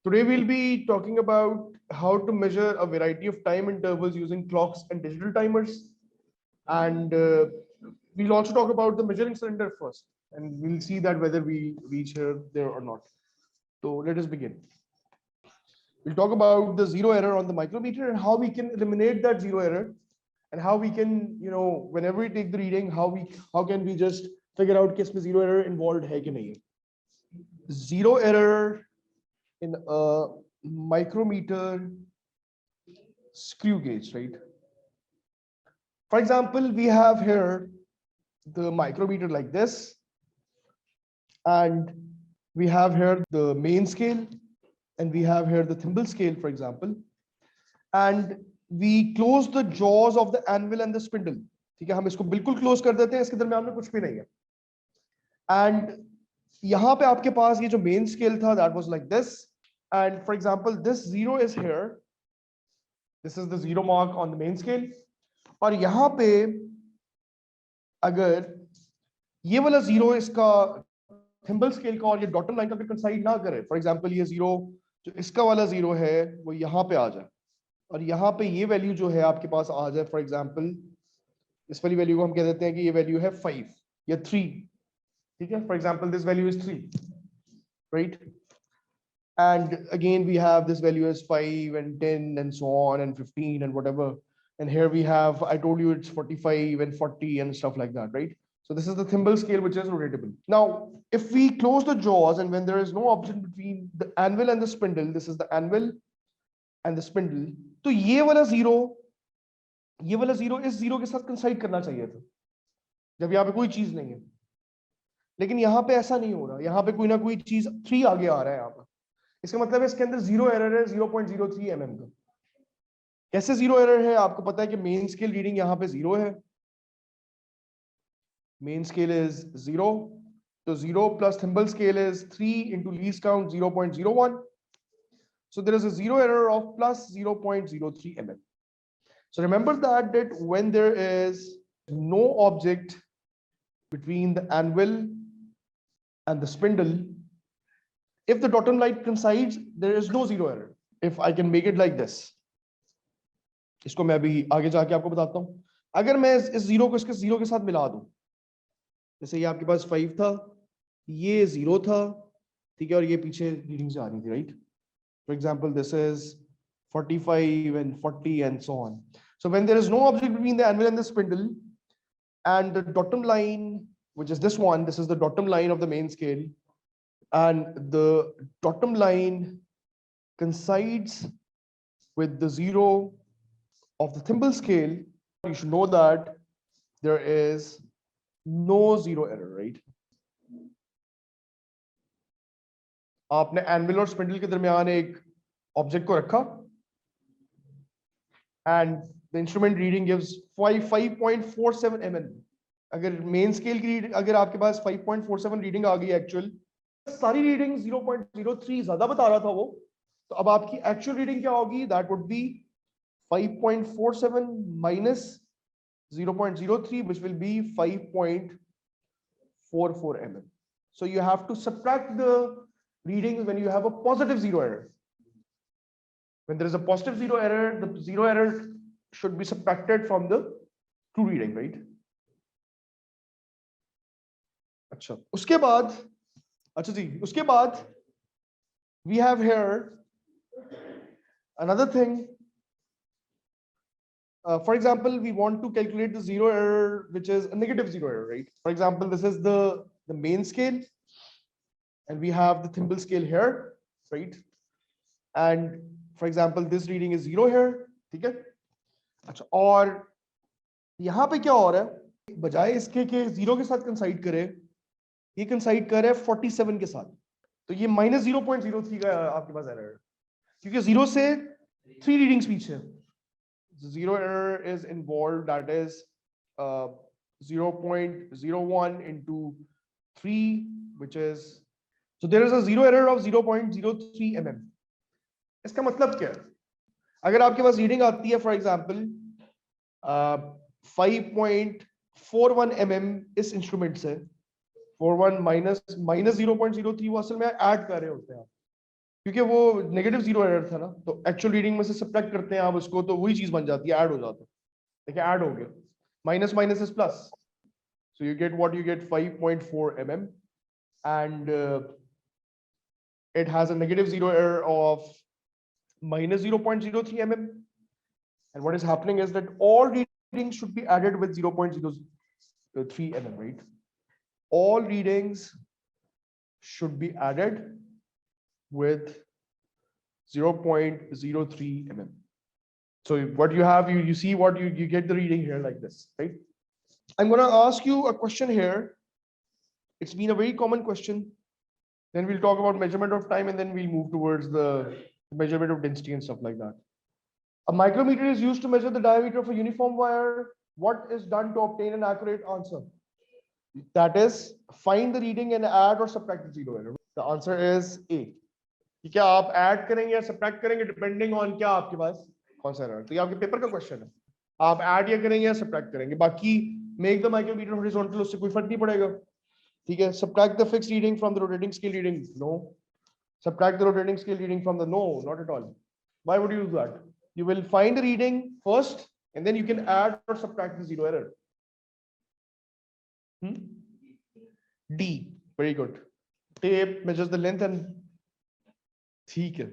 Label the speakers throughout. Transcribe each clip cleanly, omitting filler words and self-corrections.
Speaker 1: Today we'll be talking about how to measure a variety of time intervals using clocks and digital timers. And we'll also talk about the measuring cylinder first, and we'll see that whether we reach here there or not. So let us begin. We'll talk about the zero error on the micrometer and how we can eliminate that zero error, and how we can, whenever we take the reading, how can we just figure out कि इसमें zero error involved है कि नहीं है. Zero error in a micrometer screw gauge, right? For example, we have here the micrometer like this, and we have here the main scale, and we have here the thimble scale, for example, and we close the jaws of the anvil and the spindle. ठीक है, हम इसको बिल्कुल close कर देते हैं, इसके दरमियान में कुछ भी नहीं है. एंड यहाँ पे आपके पास ये जो मेन स्केल था, that was like this, and for example this zero is here, this is the zero mark on the main scale, और यहाँ पे अगर ये वाला जीरो इसका थिम्बल स्केल का और ये डॉटम लाइन का अगर कंसाइड ना करे, फॉर एग्जांपल ये जीरो जो इसका वाला जीरो है वो यहाँ पे आ जाए, और यहाँ पे ये वैल्यू जो है आपके पास आ जाए, फॉर एग्जांपल इस वाली वैल्यू को हम कह देते हैं कि ये वैल्यू है 5 या 3, ठीक है, for example this value is 3, right, and again we have this value as 5 and 10 and so on and 15 and whatever, and here we have, I told you it's 45 and 40 and stuff like that, right? So this is the thimble scale, which is rotatable. Now if we close the jaws and when there is no object between the anvil and the spindle, this is the anvil and the spindle, तो ये वाला zero इस zero के साथ कंसाइड करना चाहिए था जब यहाँ पे कोई चीज नहीं है, लेकिन यहाँ पे ऐसा नहीं हो रहा, यहाँ पे कोई ना कोई चीज 3 आगे आ रहा है यहाँ पर. इसका मतलब है इसके अंदर जीरो एरर है 0.03 mm का. कैसे जीरो एरर है? आपको पता है कि मेन स्केल रीडिंग यहाँ पे 0 है, मेन स्केल इज 0, तो 0 plus thimble scale is 3 into least count 0.01, so there is a zero error of plus 0.03 mm. So remember that when there is no object between the anvil and the spindle, if the bottom line coincides, there is no zero error. If I can make it like this, इसको मैं अभी आगे जाके आपको बताता हूं. अगर मैं इस जीरो को इसके जीरो के साथ मिला दूं, जैसे ये आपके पास 5 था, ये 0 था, ठीक है, और ये पीछे रीडिंग से आ रही थी, right? For example this is 45 and 40 and so on. So when there is no object between the anvil and the spindle, and the bottom line, which is this one, this is the bottom line of the main scale, and the bottom line coincides with the zero of the thimble scale, you should know that there is no zero error, right? आपने anvil और spindle के दरमियान एक object को रखा, and the instrument reading gives 5.47 mm. अगर main scale की अगर आपके पास 5.47 रीडिंग आ गई एक्चुअल, सारी रीडिंग 0.03 ज्यादा बता रहा था वो, तो अब आपकी एक्चुअल रीडिंग क्या होगी? That would be 5.47 minus 0.03, which will be 5.44 mm. So you have to subtract the readings when you have a positive zero error. When there is a positive zero error, the zero error should be subtracted from the true reading, right? अच्छा, उसके बाद, अच्छा जी, उसके बाद we have here another thing. For example, we want to calculate the zero error, which is a negative zero error, right? For example, this is the main scale, and we have the thimble scale here, right? And for example, this reading is 0 here, ठीक है? अच्छा, और यहाँ पे क्या हो रहा है? बजाय इसके के 0 के साथ कंसाइड करे, ये कंसाइड कर रहा है 47 के साथ, तो ये माइनस 0.03 का आपके पास एरर है, क्योंकि 0 से 3 रीडिंग्स पीछे. Zero error is involved, that is 0.01 into 3, which is, so there is a zero error of 0.03 mm. इसका मतलब क्या है? अगर आपके पास रीडिंग आती है फॉर एग्जांपल 5.41 mm इस इंस्ट्रूमेंट से, 41 माइनस 0.03, वो असल में ऐड कर रहे होते हैं, क्योंकि वो नेगेटिव जीरो एरर था ना, तो एक्चुअल रीडिंग में से सब्ट्रैक्ट करते हैं आप उसको, तो वही चीज बन जाती है, ऐड हो जाता है। देखिए ऐड हो गया, minus minus is plus, so you get what you get 5.4 mm, and it has a negative zero error of minus 0.03 mm. And what is happening is that all readings should be added with 0.03 mm, right? All readings should be added with 0.03 mm. So what you have, you see what you get the reading here like this, right? I'm going to ask you a question here. It's been a very common question. Then we'll talk about measurement of time, and then we'll move towards the measurement of density and stuff like that. A micrometer is used to measure the diameter of a uniform wire. What is done to obtain an accurate answer? That is, find the reading and add or subtract the zero error. The answer is A. क्या आप add करेंगे या subtract करेंगे depending on क्या आपके पास कौन सा error. तो ये आपके पेपर का क्वेश्चन है, आप ऐड या करेंगे या सब्ट्रैक्ट करेंगे। बाकी मेक द माइक्रोमीटर हॉरिजॉन्टल, उससे कोई फर्क नहीं पड़ेगा, ठीक है। Subtract the fixed reading from the rotating scale reading, no. Subtract the rotating scale reading from the, no, not at all. Why would you do that? You will find the reading first, and then you can add or subtract the zero error. D, very good. Tape measures the length and, ठीक है।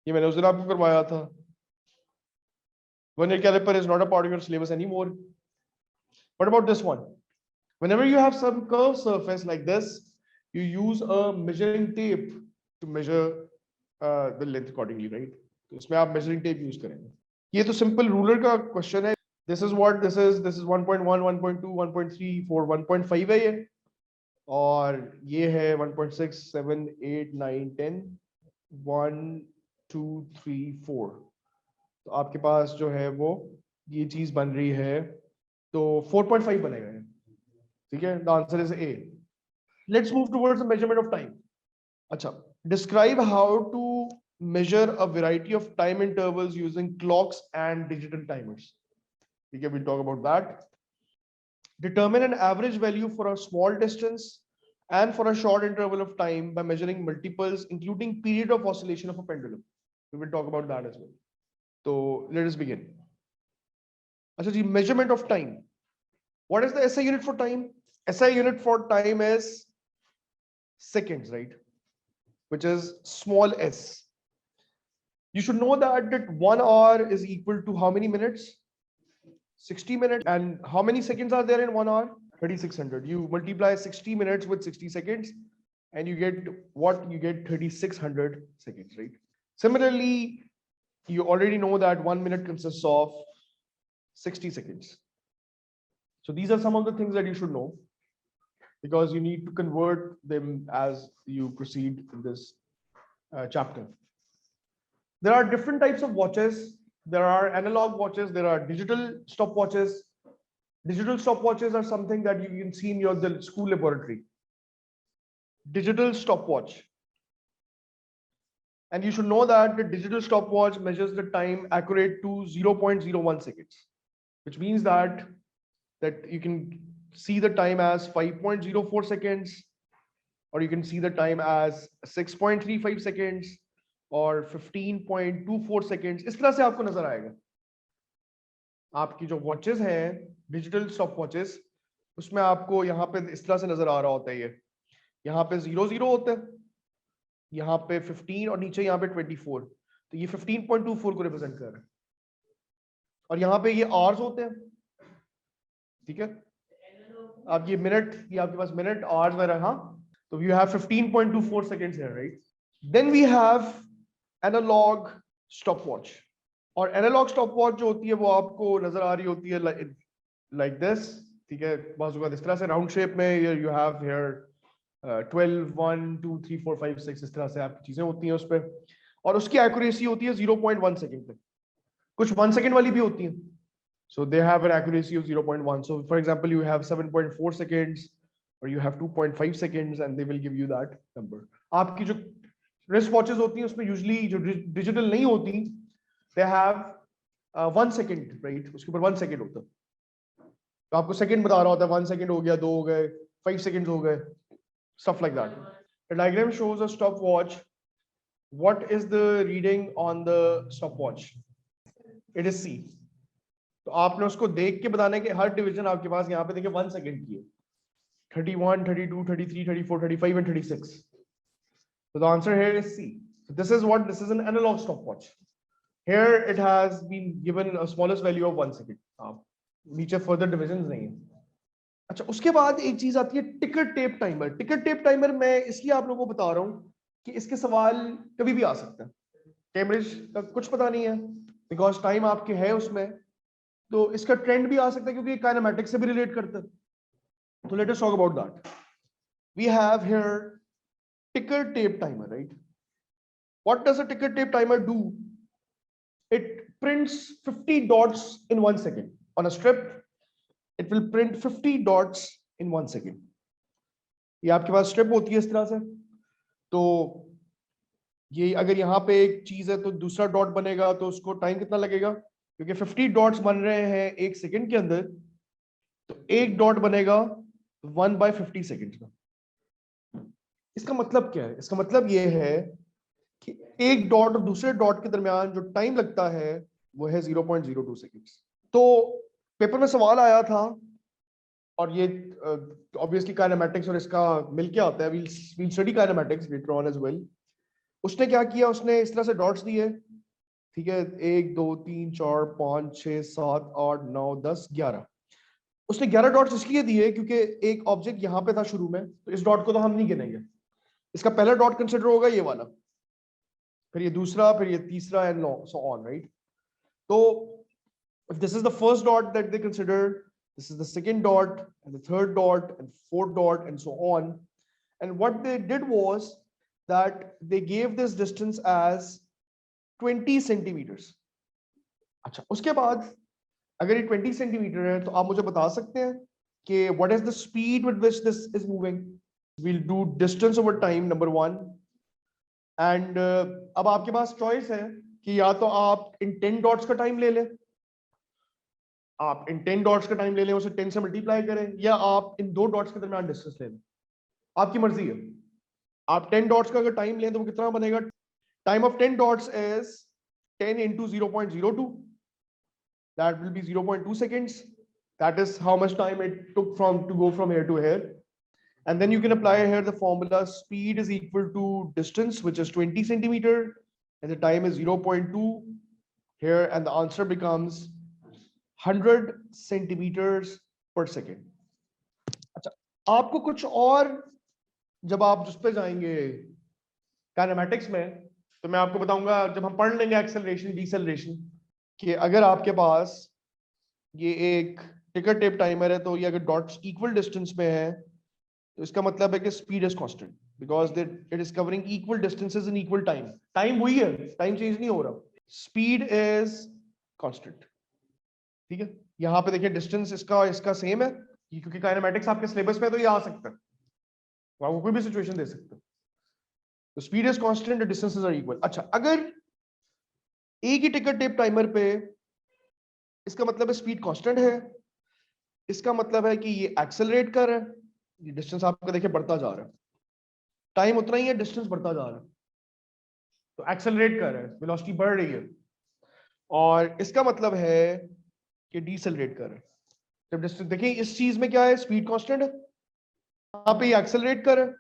Speaker 1: ये मैंने उस दिन आपको करवाया था। Vernier caliper is not a part of your syllabus anymore. What about this one? Whenever you have some curved surface like this, you use a measuring tape to measure the length accordingly, right? तो इसमें आप measuring tape use करेंगे। ये तो simple ruler का question है। This is what this is 1.1, 1.2, 1.3, 4, 1.5 है ये, और ये है 1.6, 7, 8, 9, 10, 1, 2, 3, 4। तो आपके पास जो है वो ये चीज बन रही है, तो 4.5 बनेगा, ठीक है। The answer is A. Let's move towards the measurement of time. अच्छा, describe how to measure a variety of time intervals using clocks and digital timers. ठीक है, we'll talk about that. Determine an average value for a small distance and for a short interval of time by measuring multiples, including period of oscillation of a pendulum. We will talk about that as well. So let us begin. अच्छा जी, measurement of time. What is the SI unit for time? SI unit for time is seconds, right? Which is small s. You should know that 1 hour is equal to how many minutes? 60 minutes. And how many seconds are there in 1 hour? 3600. You multiply 60 minutes with 60 seconds and you get what? You get 3600 seconds, right? Similarly, you already know that 1 minute consists of 60 seconds. So these are some of the things that you should know, because you need to convert them as you proceed in this chapter. There are different types of watches. There are analog watches, there are digital stopwatches. Digital stopwatches are something that you can see in your school laboratory. Digital stopwatch. And you should know that the digital stopwatch measures the time accurate to 0.01 seconds, which means that you can see the time as 5.04 seconds, or you can see the time as 6.35 seconds or 15.24 seconds. इस तरह से आपको नजर आएगा। आपकी जो watches हैं digital stop watches, उसमें आपको यहाँ पे इस तरह से नजर आ रहा होता है। ये यहाँ पे 00 होता है, यहाँ पे 15 और नीचे यहाँ पे 24। तो ये 15.24 को रिप्रेजेंट कर रहा है, और यहाँ पे ये आवर्स होते हैं, ठीक है। आप ये मिनट, ये आपके पास मिनट आवर्स वगैरह, हाँ। तो you have 15.24 seconds here, right? Then we have analog stopwatch. और एनालॉग स्टॉपवॉच जो होती है वो आपको नजर आ रही होती है like this, ठीक है। बाजू का इस तरह से राउंड शेप में, you have here 12, 1, 2, 3, 4, 5, 6, इस तरह से आपकी चीजें होती हैं उस पर, और उसकी एक्यूरेसी होती है 0.1 सेकेंड पे। कुछ 1 सेकेंड वाली भी होती हैं, so they have an accuracy of 0.1. So for example, you have 7.4 seconds or you have 2.5 seconds, and they will give you that number. आपकी जो wrist watches होती हैं उसमें usually जो digital नहीं होती, they have 1 second, right? उसके ऊपर 1 second होता है, तो आपको सेकंड बता रहा होता है, 1 second हो गया, 2 हो गए, 5 seconds हो गए, stuff like that. The diagram shows a stopwatch. What is the reading on the stopwatch? It is C. तो आपने उसको देख के बताना है कि हर डिवीजन आपके पास यहाँ पे देखिए 1 सेकंड की है, 31, 32, 33, 34, 35 and 36. So the answer here is C. So this is an analog stopwatch. Here it has been given a smallest value of 1 second. नीचे further divisions नहीं है. अच्छा, उसके बाद एक चीज आती है ticker tape timer. Ticker tape timer मैं इसलिए आप लोगों को बता रहा हूँ कि इसके सवाल कभी भी आ सकते हैं. कैम्ब्रिज का कुछ पता नहीं है बिकॉज टाइम आपके है उसमें, तो इसका ट्रेंड भी आ सकता है क्योंकि काइनेमैटिक्स से भी रिलेट करता है. तो let us talk about that. We have here ticker tape timer, right? What does a ticker tape timer do? It prints 50 dots in 1 second. On a strip, it will print 50 dots in 1 second. ये आपके पास strip होती है इस तरह से, तो ये अगर यहाँ पे एक चीज है तो दूसरा डॉट बनेगा तो उसको टाइम कितना लगेगा, क्योंकि 50 डॉट्स बन रहे हैं 1 सेकंड के अंदर, तो एक डॉट बनेगा 1/50 सेकंड का. इसका मतलब क्या है? इसका मतलब ये है कि एक डॉट और दूसरे डॉट के दरमियान जो टाइम लगता है वो है 0.02 सेकंड्स. तो पेपर में सवाल आया था, और ये ऑब्वियसली काइनेमैटिक्स और इसका मिलके आता है. We'll study kinematics later on as well. उसने क्या किया, उसने इस तरह से डॉट्स दिए, ठीक है, 1 2 3 4 5 6 7 8 9 10 11. उसने 11 डॉट्स इसलिए दिए क्योंकि एक ऑब्जेक्ट यहाँ पे था शुरू में, तो इस डॉट को तो हम नहीं गिनेंगे. इसका पहला डॉट कंसिडर होगा ये वाला, फिर ये दूसरा, फिर ये तीसरा, एंड सो ऑन, राइट? तो if this is the first dot that they considered, this is the second dot and the third dot and fourth dot and so on. And what they did was that they gave this distance as 20 centimeters. अच्छा, उसके बाद अगर ये 20 centimetre है तो आप मुझे बता सकते हैं कि what is the speed with which this is moving? We'll do distance over time, number 1. And अब आपके पास चॉइस है कि या तो आप इन 10 डॉट्स का टाइम ले लें, आप इन 10 डॉट्स का टाइम ले लें, उसे 10 से मल्टीप्लाई करें, या आप इन 2 डॉट्स के दरमियान डिस्टेंस ले लें. आपकी मर्जी है. आप 10 डॉट्स का अगर टाइम लें तो वो कितना बनेगा? Time of 10 dots is 10 into 0.02. That will be 0.2 seconds. That is how much time it took to go from here to here. And then you can apply here the formula: speed is equal to distance, which is 20 centimeter, and the time is 0.2 here, and the answer becomes 100 centimeters per second. अच्छा, आपको कुछ और जब आप जिस पे जाएंगे kinematics में, तो मैं आपको बताऊंगा जब हम पढ़ लेंगे एक्सेलरेशन डिसेलरेशन, कि अगर आपके पास ये एक टिकर टेप टाइमर है तो ये अगर डॉट्स इक्वल डिस्टेंस में है तो इसका मतलब है कि speed is constant, because it is covering equal distances in equal time. Time वही है, टाइम चेंज नहीं हो रहा, स्पीड इज कांस्टेंट. ठीक है, यहाँ पे देखिए डिस्टेंस इसका सेम है, क्योंकि काइनेमैटिक्स आपके सिलेबस में तो ये आ सकता है, आपको कोई भी सिचुएशन दे सकते हैं. तो speed is constant, distances are equal. अच्छा, अगर एक ही टिकर टेप टाइमर पे, इसका मतलब है स्पीड कांस्टेंट है, इसका मतलब है कि ये एक्सेलरेट कर रहा है, ये डिस्टेंस आपका देखिए बढ़ता जा रहा है, टाइम उतना ही है, डिस्टेंस बढ़ता जा रहा है, तो एक्सेलरेट कर रहा है, वेलोसिटी बढ़ रही है. और इसका मतलब है कि डीसेलरेट कर रहा है. जब डिस्टेंस देखिए इस चीज में क्या है, स्पीड कांस्टेंट है, यहाँ पे ये एक्सेलरेट कर रहा है,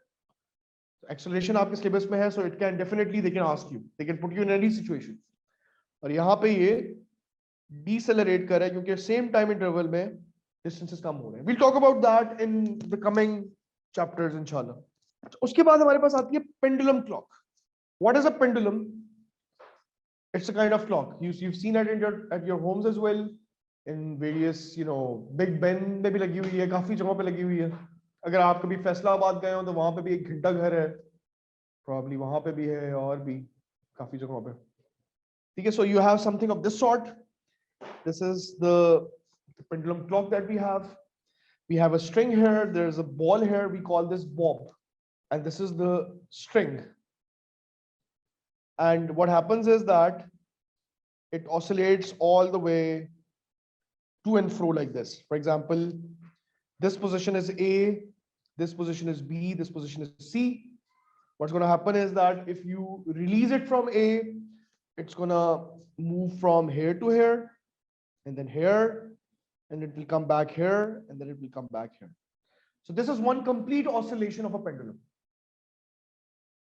Speaker 1: एक्सेलरेशन आपके सिलेबस में है, so it can definitely they can ask you, they can put you in any situation. और यहाँ पे ये डीसेलरेट कर रहा है क्योंकि सेम टाइम इंटरवल में डिस्टेंसेस कम हो रहे हैं. We'll talk about that in the coming chapters इंशाल्लाह. उसके बाद हमारे पास आती है pendulum clock. What is a pendulum? It's a kind of clock. you've seen it at your homes as well, in various big Ben में भी लगी हुई है, काफी जगहों पे लगी हुई है. अगर आप कभी फैसलाबाद गए हो तो वहां पे भी एक घंटा घर है, प्रॉब्ली वहां पे भी है, और भी काफी जगहों पे. ठीक है, so you have something of this sort. This is the pendulum clock that we have. We have a string here, there's a ball here, we call this bob, and this is the string. And what happens is that it oscillates all the way to and fro like this. For example, this position is A, This position is B, this position is C. What's going to happen is that if you release it from A, it's going to move from here to here, and then here, and it will come back here, and then it will come back here. So this is one complete oscillation of a pendulum.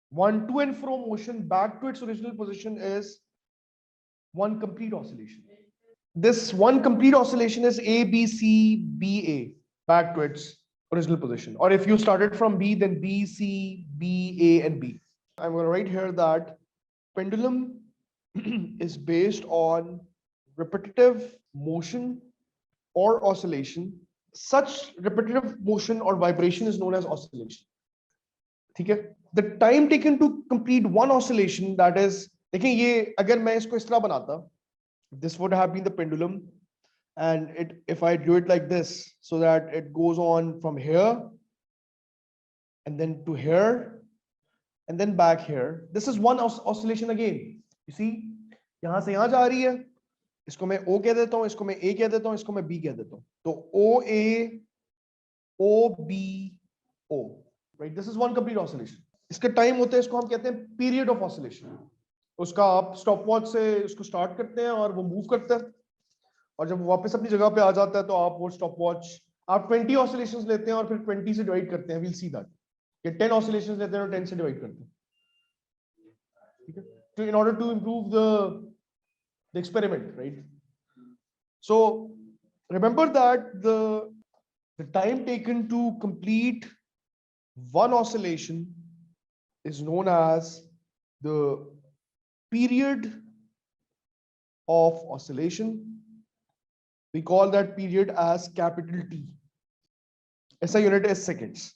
Speaker 1: One to and fro motion back to its original position is one complete oscillation. This one complete oscillation is A, B, C, B, A, back to its original position. Or if you started from B, then B, C, B, A, and B. I'm going to write here that pendulum is based on repetitive motion or oscillation. Such repetitive motion or vibration is known as oscillation. Okay? The time taken to complete one oscillation, that is, देखिए ये अगर मैं इसको इस तरह बनाता, this would have been the pendulum, and if I do it like this, so that it goes on from here and then to here and then back here, this is one oscillation again. You see, यहाँ से यहाँ जा रही है, इसको मैं O कह देता हूँ, इसको मैं A कह देता हूँ, इसको मैं B कह देता हूँ. तो OA, OB, O, right? This is one complete oscillation. इसका टाइम होता है, इसको हम कहते हैं पीरियड ऑफ ऑसिलेशन. उसका आप स्टॉप वॉच से उसको स्टार्ट करते हैं और वो मूव करता है, और जब वापस अपनी जगह पे आ जाता है तो आप वो स्टॉप वॉच आप 20 ऑसिलेशंस लेते हैं और फिर 20 से डिवाइड करते हैं. We'll see that. ये 10 ऑसिलेशंस लेते हैं और 10 से डिवाइड करते हैं. ठीक है, तो in order to improve the experiment, right? So remember that the time taken to complete one oscillation is known as the period of oscillation. We call that period as capital T. SI unit is seconds.